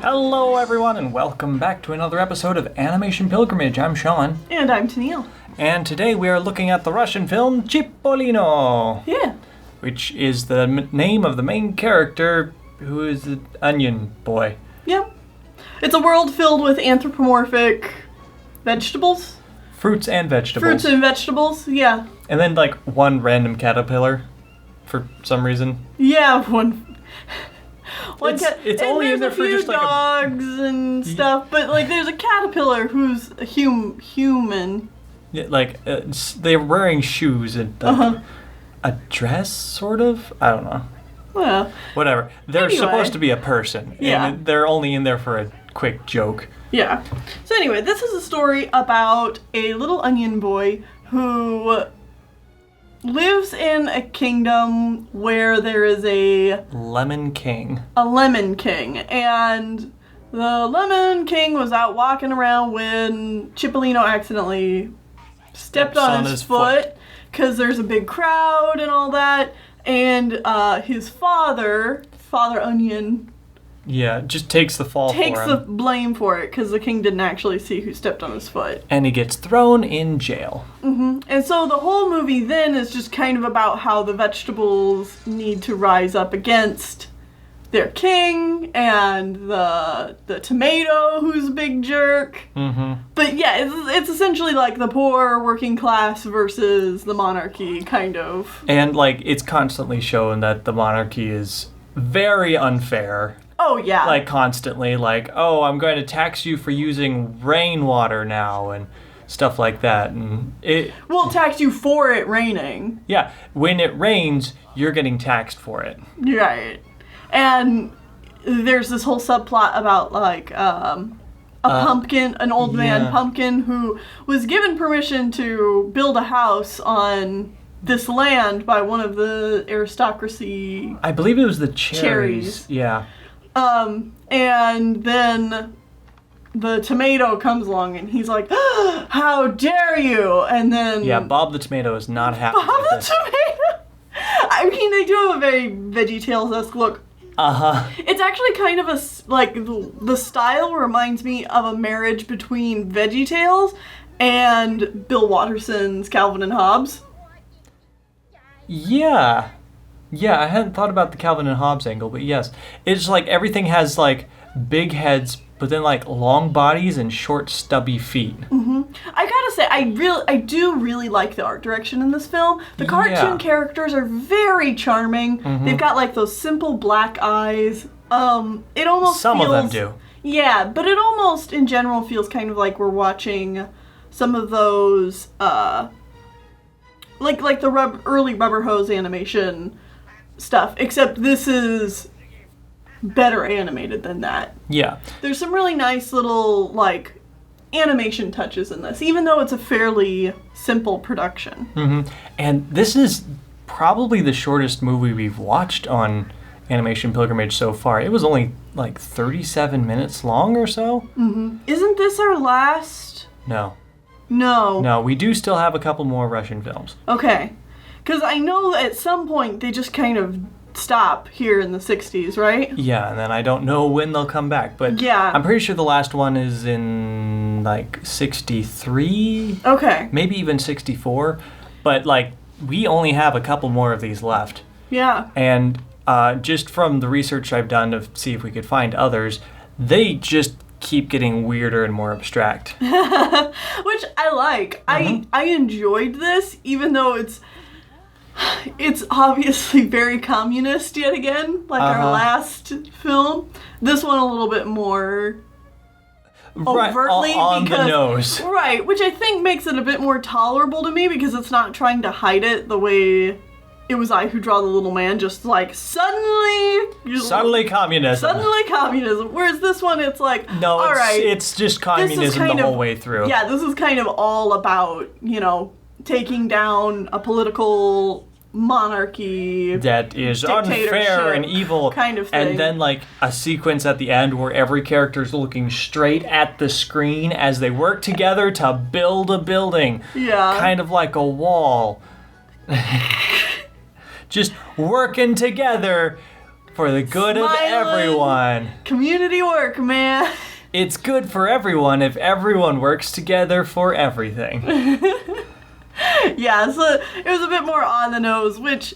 Hello everyone and welcome back to another episode of Animation Pilgrimage. I'm Sean. And I'm Tennille. And today we are looking at the Russian film Chipolino. Yeah. Which is the name of the main character, who is the onion boy. Yep. It's a world filled with anthropomorphic vegetables. Fruits and vegetables. Fruits and vegetables, yeah. And then like one random caterpillar for some reason. Yeah, one it's only in there for just like dogs and stuff, but like there's a caterpillar who's a human. Yeah, like they're wearing shoes and a dress, sort of. I don't know. Well, whatever. They're anyway. Supposed to be a person, and they're only in there for a quick joke. Yeah. So anyway, this is a story about a little onion boy who lives in a kingdom where there is a Lemon King. A Lemon King. And the Lemon King was out walking around when Chipolino accidentally stepped on his foot because there's a big crowd and all that. And his Father Onion, just takes the fall for him. Takes the blame for it because the king didn't actually see who stepped on his foot. And he gets thrown in jail. Mm-hmm. And so the whole movie then is just kind of about how the vegetables need to rise up against their king and the tomato who's a big jerk. Mm-hmm. But yeah, it's essentially like the poor working class versus the monarchy, kind of. And like it's constantly shown that the monarchy is very unfair. Oh, yeah. Like, constantly, like, oh, I'm going to tax you for using rainwater now, and stuff like that. And we'll tax you for it raining. Yeah, when it rains, you're getting taxed for it. Right. And there's this whole subplot about, like, a pumpkin, an old man pumpkin, who was given permission to build a house on this land by one of the aristocracy. I believe it was the cherries. Yeah. And then the tomato comes along and he's like, how dare you? And then... Yeah, Bob the tomato is not happy Bob the tomato? I mean, they do have a very VeggieTales-esque look. Uh-huh. It's actually kind of the style reminds me of a marriage between VeggieTales and Bill Watterson's Calvin and Hobbes. Yeah. Yeah, I hadn't thought about the Calvin and Hobbes angle, but yes. It's like everything has like big heads, but then like long bodies and short stubby feet. Mm-hmm. I gotta say, I do really like the art direction in this film. The cartoon characters are very charming. Mm-hmm. They've got like those simple black eyes. It almost Some of them do. Yeah, but it almost in general feels kind of like we're watching some of those like the early Rubber Hose animation stuff, except this is better animated than that. Yeah. There's some really nice little, like, animation touches in this, even though it's a fairly simple production. Mm-hmm. And this is probably the shortest movie we've watched on Animation Pilgrimage so far. It was only, like, 37 minutes long or so. Mm-hmm. Isn't this our last? No. No, we do still have a couple more Russian films. Okay. Because I know at some point they just kind of stop here in the 60s, right? Yeah, and then I don't know when they'll come back, but yeah. I'm pretty sure the last one is in, like, 63? Okay. Maybe even 64. But, like, we only have a couple more of these left. Yeah. And just from the research I've done to see if we could find others, they just keep getting weirder and more abstract. Which I like. Mm-hmm. I enjoyed this, even though it's obviously very communist yet again, like our last film. This one a little bit more overtly on the nose. Right, which I think makes it a bit more tolerable to me because it's not trying to hide it the way It Was I Who Draw the Little Man, just like suddenly communism. Whereas this one, it's like, no, all right, it's just communism the whole way through. Yeah, this is kind of all about, taking down a political monarchy that is unfair and evil kind of thing. And then like a sequence at the end where every character is looking straight at the screen as they work together to build a building. Yeah. Kind of like a wall. Just working together For the good of Smiling. everyone. Community work, man. It's good for everyone if everyone works together for everything. Yeah, so it was a bit more on the nose, which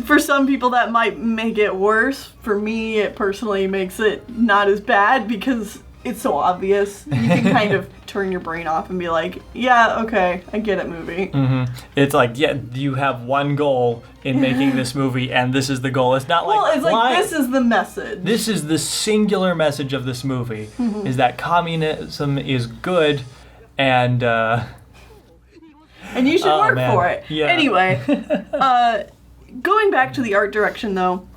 for some people that might make it worse. For me, it personally makes it not as bad because it's so obvious. You can kind of turn your brain off and be like, yeah, okay, I get it, movie. Mm-hmm. It's like, yeah, you have one goal in making this movie, and this is the goal. It's not like, well, it's like, this is the message. This is the singular message of this movie, is that communism is good, and you should work man. for it. Yeah. Anyway, going back to the art direction, though,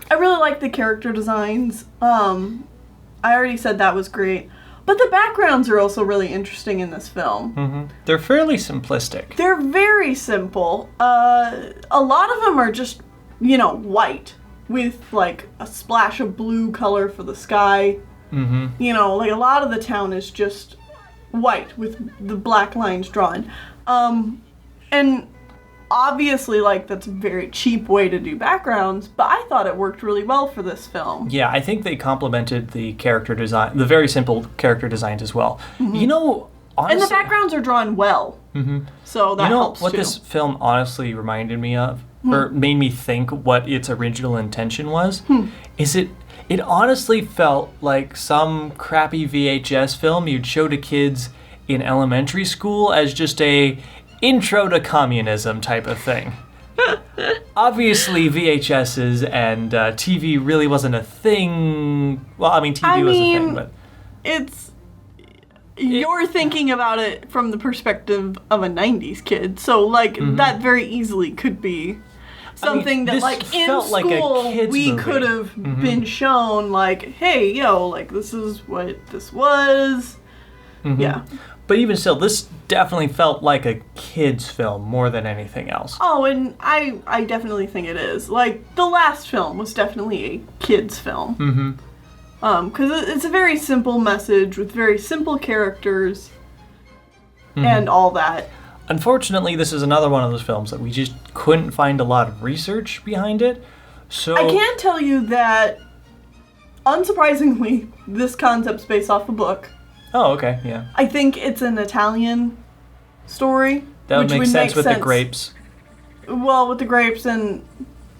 I really like the character designs. I already said that was great. But the backgrounds are also really interesting in this film. Mm-hmm. They're fairly simplistic. They're very simple. A lot of them are just, white with, like, a splash of blue color for the sky. Mm-hmm. Like, a lot of the town is just white with the black lines drawn. And obviously, like, that's a very cheap way to do backgrounds, but I thought it worked really well for this film. Yeah, I think they complemented the character design, the very simple character designs as well. Mm-hmm. Honestly, And the backgrounds are drawn well. Mm-hmm. So that helps what too. this film honestly reminded me of, or made me think what its original intention was, is it honestly felt like some crappy VHS film you'd show to kids in elementary school as just a intro to communism type of thing. Obviously, VHSs and TV really wasn't a thing. Well, I mean, TV was a thing, but you're thinking about it from the perspective of a 90s kid, so, like, that very easily could be something that, this like, in felt school, like a kid's we movie. could have been shown, like, hey, like, this is what this was. Yeah. But even still, this definitely felt like a kid's film more than anything else. Oh, and I definitely think it is. Like, the last film was definitely a kid's film. Mm-hmm. Because it's a very simple message with very simple characters and all that. Unfortunately, this is another one of those films that we just couldn't find a lot of research behind it. So I can tell you that, unsurprisingly, this concept's based off a book. Oh, okay, yeah. I think it's an Italian story. That would which make sense with the grapes. Well, with the grapes and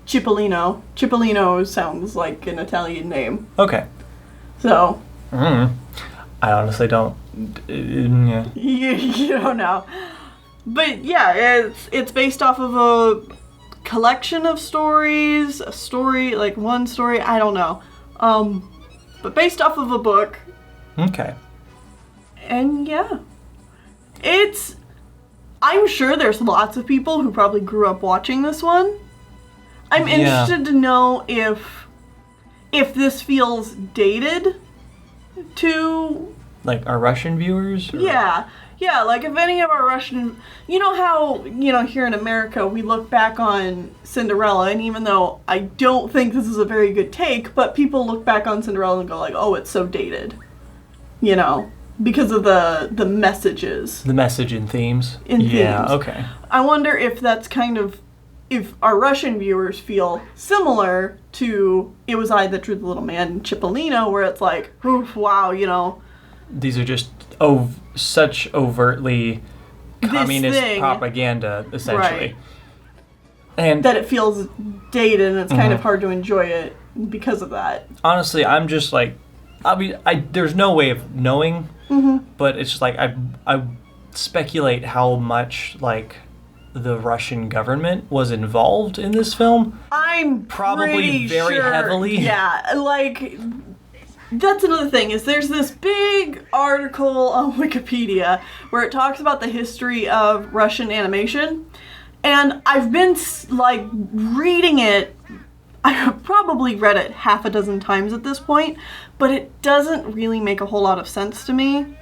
Chipolino. Chipolino sounds like an Italian name. Okay. So. I honestly don't. Yeah. You don't know. But yeah, it's based off of a collection of stories, a story, like one story, I don't know. But based off of a book. Okay. And yeah. I'm sure there's lots of people who probably grew up watching this one. I'm interested to know if this feels dated to... Like our Russian viewers? Or? Yeah, like if any of our Russian... You know how, here in America, we look back on Cinderella, and even though I don't think this is a very good take, but people look back on Cinderella and go like, oh, it's so dated. Because of the messages. The message and themes? Yeah, okay. I wonder if that's kind of... If our Russian viewers feel similar to It Was I That Drew the Little Man, Chipolino, where it's like, oof, wow, These are just such overtly communist propaganda, essentially. Right. And that it feels dated and it's kind of hard to enjoy it because of that. Honestly, I'm just like, I mean, there's no way of knowing, but it's just like, I speculate how much, like, the Russian government was involved in this film. I'm probably very sure, heavily. Yeah, like, that's another thing, is there's this big article on Wikipedia where it talks about the history of Russian animation, and I've been, like, reading it. I've probably read it half a dozen times at this point, but it doesn't really make a whole lot of sense to me.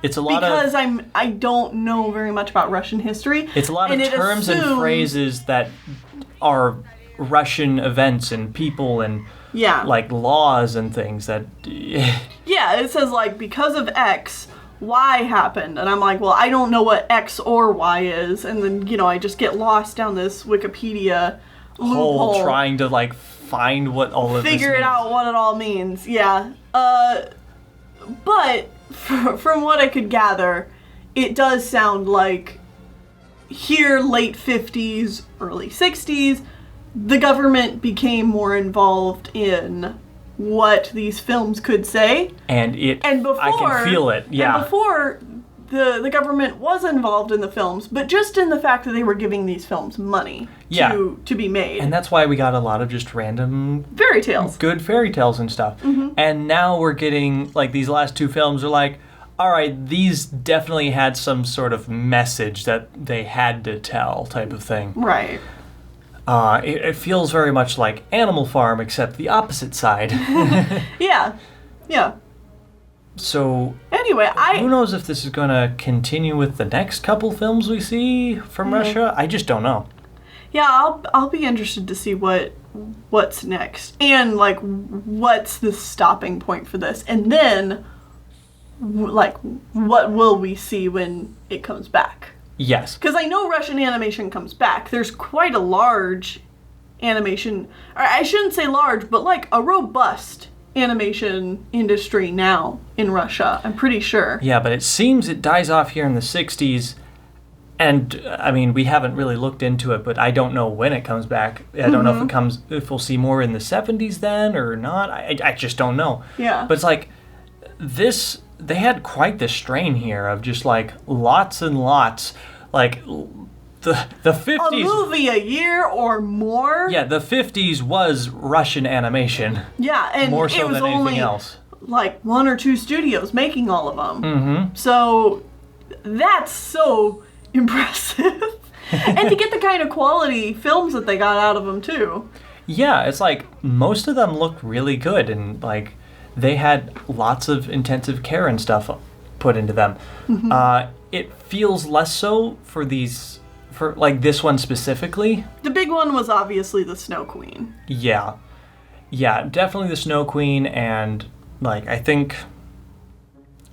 It's a lot because I don't know very much about Russian history. It's a lot of terms and phrases that are Russian events and people and like laws and things that. Yeah, it says like because of X, Y happened, and I'm like, well, I don't know what X or Y is, and then I just get lost down this Wikipedia loophole trying to like find what all of this figure it means. out what it all means. Yeah. But from what I could gather, it does sound like here, late 50s, early 60s, the government became more involved in what these films could say. And before, I can feel it, yeah. And before, the government was involved in the films, but just in the fact that they were giving these films money to be made. And that's why we got a lot of just random... fairy tales. Good fairy tales and stuff. Mm-hmm. And now we're getting, like, these last two films are like, all right, these definitely had some sort of message that they had to tell type of thing. Right. It feels very much like Animal Farm, except the opposite side. Yeah. So, anyway, who knows if this is going to continue with the next couple films we see from Russia? I just don't know. Yeah, I'll be interested to see what's next. And, like, what's the stopping point for this? And then... like, what will we see when it comes back? Yes. Because I know Russian animation comes back. There's quite a large animation, or I shouldn't say large, but like a robust animation industry now in Russia, I'm pretty sure. Yeah, but it seems it dies off here in the 60s, and, I mean, we haven't really looked into it, but I don't know when it comes back. I don't know if we'll see more in the 70s then or not. I just don't know. Yeah. But it's like, they had quite the strain here of just like lots and lots, like the 50s. A movie a year or more. Yeah, the 50s was Russian animation. Yeah, and more so it was than anything only else. Like 1 or 2 studios making all of them. Mm-hmm. So that's so impressive, and to get the kind of quality films that they got out of them too. Yeah, it's like most of them looked really good, and like. They had lots of intensive care and stuff put into them. Mm-hmm. It feels less so for like this one specifically. The big one was obviously the Snow Queen. Yeah, definitely the Snow Queen, and like I think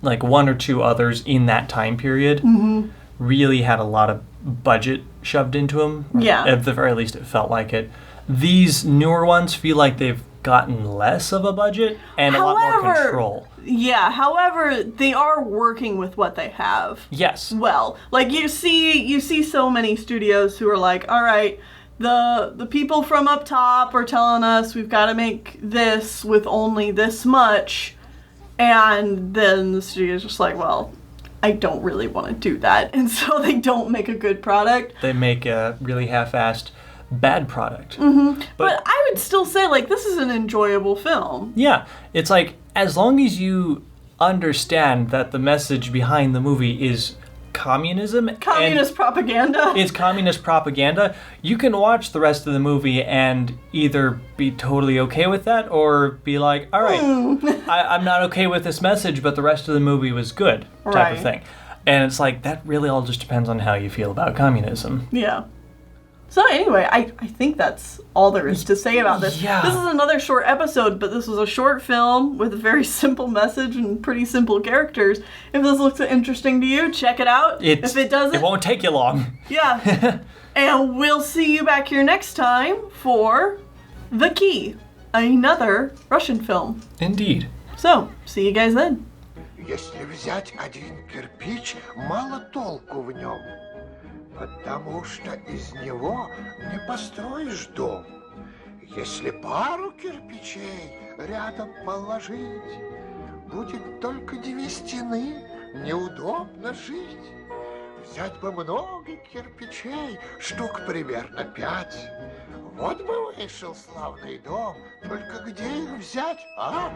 like 1 or 2 others in that time period really had a lot of budget shoved into them. Yeah, at the very least, it felt like it. These newer ones feel like they've gotten less of a budget and a lot more control. Yeah, however, they are working with what they have. Yes. Well, like you see so many studios who are like, all right, the people from up top are telling us we've got to make this with only this much, and then the studio's just like, well, I don't really want to do that, and so they don't make a good product. They make a really half-assed bad product. Mm-hmm. But I would still say, like, this is an enjoyable film. Yeah. It's like, as long as you understand that the message behind the movie is communism. Communist propaganda. It's communist propaganda. You can watch the rest of the movie and either be totally okay with that or be like, all right, I'm not okay with this message, but the rest of the movie was good, type of thing. And it's like, that really all just depends on how you feel about communism. Yeah. So anyway, I think that's all there is to say about this. Yeah. This is another short episode, but this was a short film with a very simple message and pretty simple characters. If this looks interesting to you, check it out. If it doesn't, it won't take you long. Yeah. And we'll see you back here next time for The Key, another Russian film. Indeed. So, see you guys then. Если взять один кирпич, мало толку в нем. Потому что из него не построишь дом. Если пару кирпичей рядом положить, будет только 2 стены, неудобно жить. Взять бы много кирпичей, штук примерно 5. Вот бы вышел славный дом, только где их взять, а?